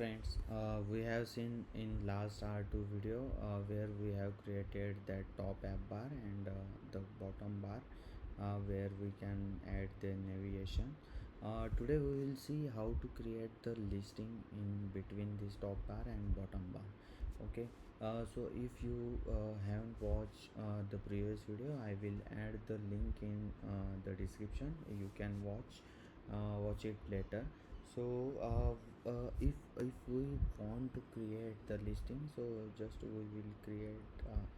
Friends, we have seen in last R2 video where we have created that top app bar and the bottom bar where we can add the navigation. Today we will see how to create the listing in between this top bar and bottom bar. Okay, so if you haven't watched the previous video, I will add the link in the description. You can watch it later. So if we want to create the listing, so just we will create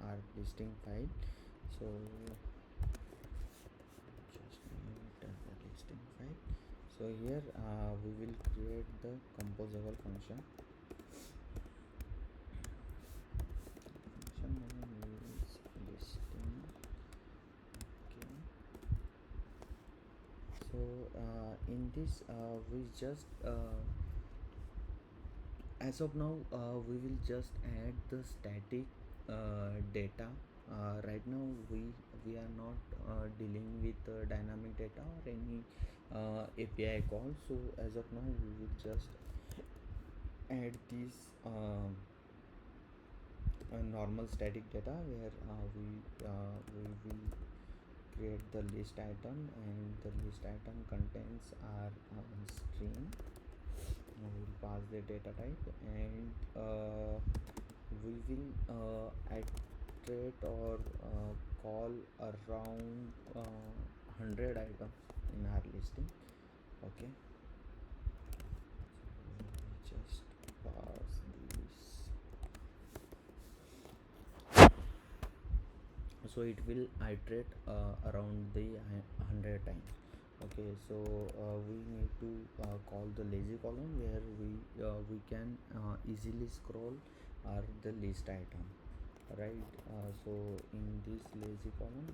our listing file. So just the listing file. So here we will create the composable function. Function name is listing. Okay. So in this we just as of now we will just add the static data. Right now we are not dealing with dynamic data or any API call. So as of now we will just add this normal static data where we will create the list item, and the list item contains our string. We will pass the data type, and we will iterate or call around 100 items in our listing. Okay, so we just pass this, so it will iterate around the 100 times. Okay, so we need to call the lazy column where we can easily scroll the list item, right? So in this lazy column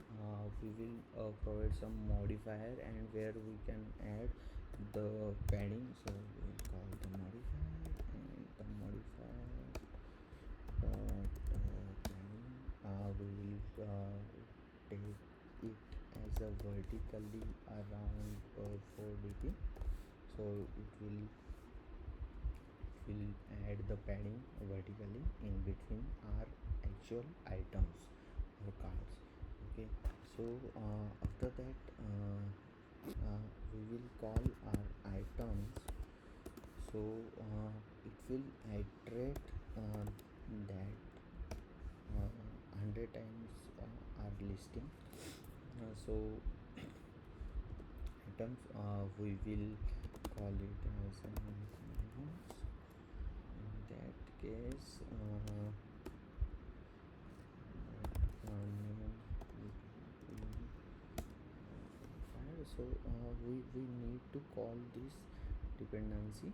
we will provide some modifier, and where we can add the padding. So we will call the modifier, and the modifier padding, we will take it as a vertically around 4 dp. So it will add the padding vertically in between our actual items or cards. Okay, so after that we will call our items. So it will iterate that 100 times our listing. So items we will call it as in that case name so we need to call this dependency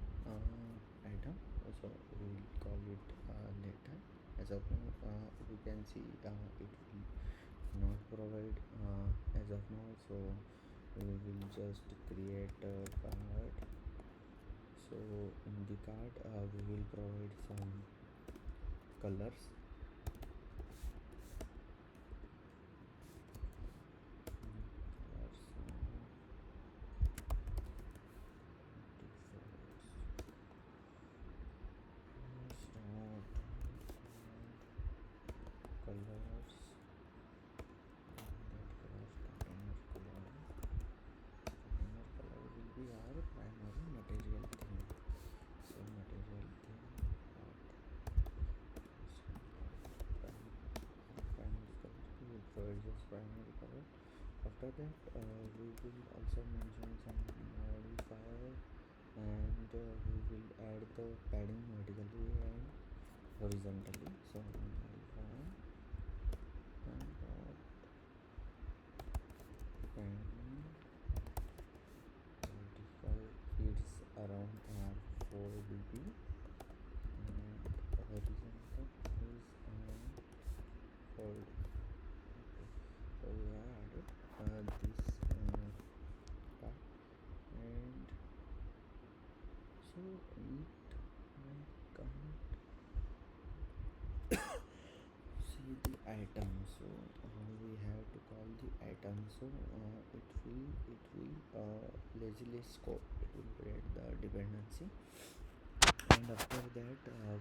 item. So we will call it later. As of now we can see it will not provide as of now. So we will just create a card. So in the card we will provide some colors. Colors, that colors, container color will be our primary material theme. So material theme primary color, we will provide just primary color. After that we will also mention some modifier, and we will add the padding vertically and horizontally. So modifier and padding vertical is around 4 dp, and horizontal is around 4 dp. Okay, so we have added this part, and so it I can't see the item. So we have to call the item. So it will lazily scope, it will create the dependency. and after that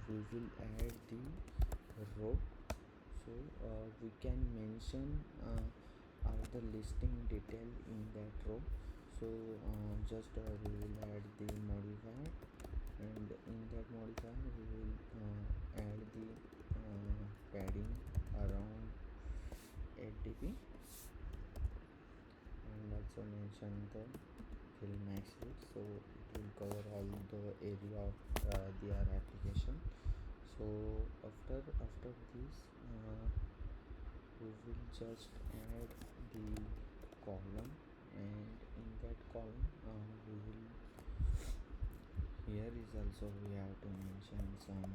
we will add the row. So we can mention all the listing detail in that row. So just we will add the modifier, and in that modifier we will add the padding around 8 dp, and also mention the fill max width, so it will cover all the area of their application. So after this we will just add the column, and in that column we will, here is also we have to mention some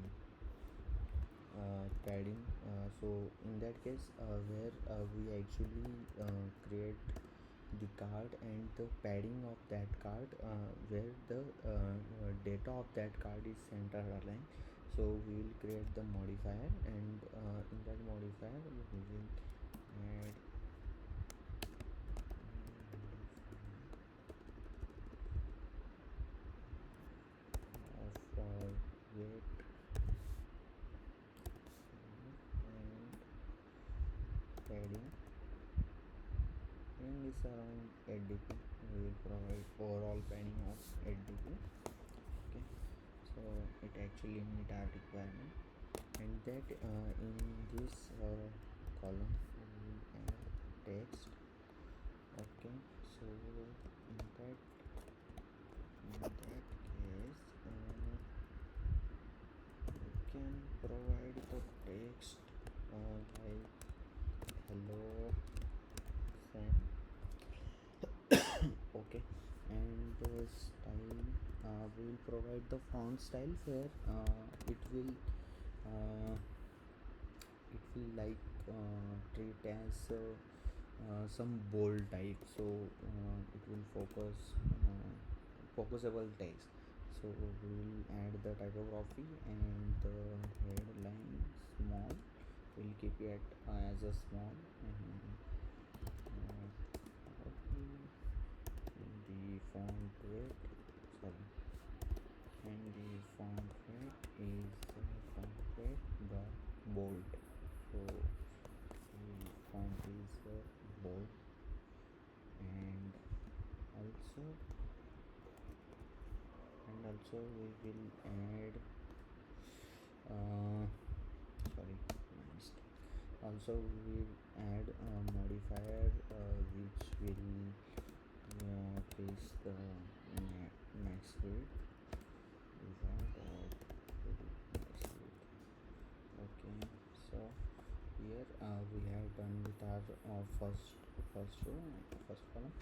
padding. So in that case where we actually create the card and the padding of that card, where the data of that card is center aligned, so we will create the modifier, and in that modifier we will add of weight and padding, and is around 8 dp. We will provide overall padding of 8 dp. Okay, so it actually meet our requirement, and that in this column we will add text. Okay, so in that case you can provide the text like hello Sam. Okay, and the style, we will provide the font style where uh, it will like treat as some bold type, so it will focusable text. So we will add the typography, and the headline small, we'll keep it as a small, and the font weight, sorry, and the font weight is font weight the bold. So the font is bold, and also we will add sorry, my mistake. Also we will add a modifier which will fix the max width without max width. Okay, so here we have done with our first row, first column,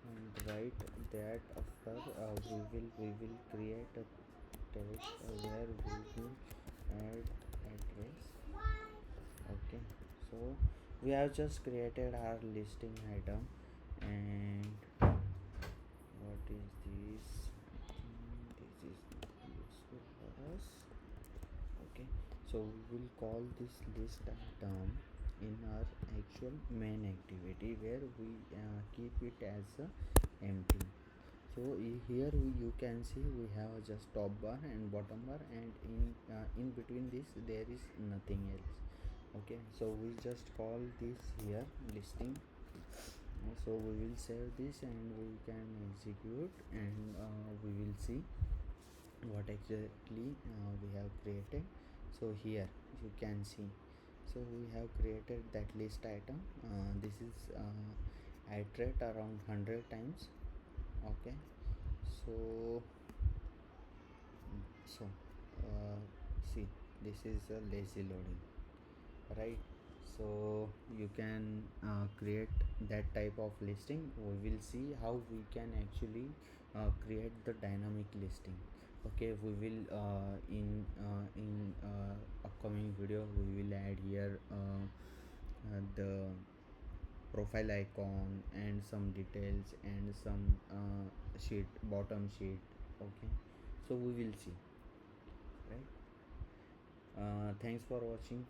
and right that after we will create a text where we will add address. Okay, so we have just created our listing item, and what is this? I think this is not useful for us. Okay, so we will call this list item in our actual main activity, where we keep it as empty. So here you can see we have just top bar and bottom bar, and in between this there is nothing else. Okay, so we just call this here listing. So we will save this and we can execute, and we will see what exactly we have created. So here you can see, so we have created that list item. This is iterate around 100 times. Okay, so so see, this is a lazy loading, right? So you can create that type of listing. We will see how we can actually create the dynamic listing. Okay, we will in upcoming video we will add here the profile icon and some details and some sheet, bottom sheet. Okay, so we will see, right? Thanks for watching.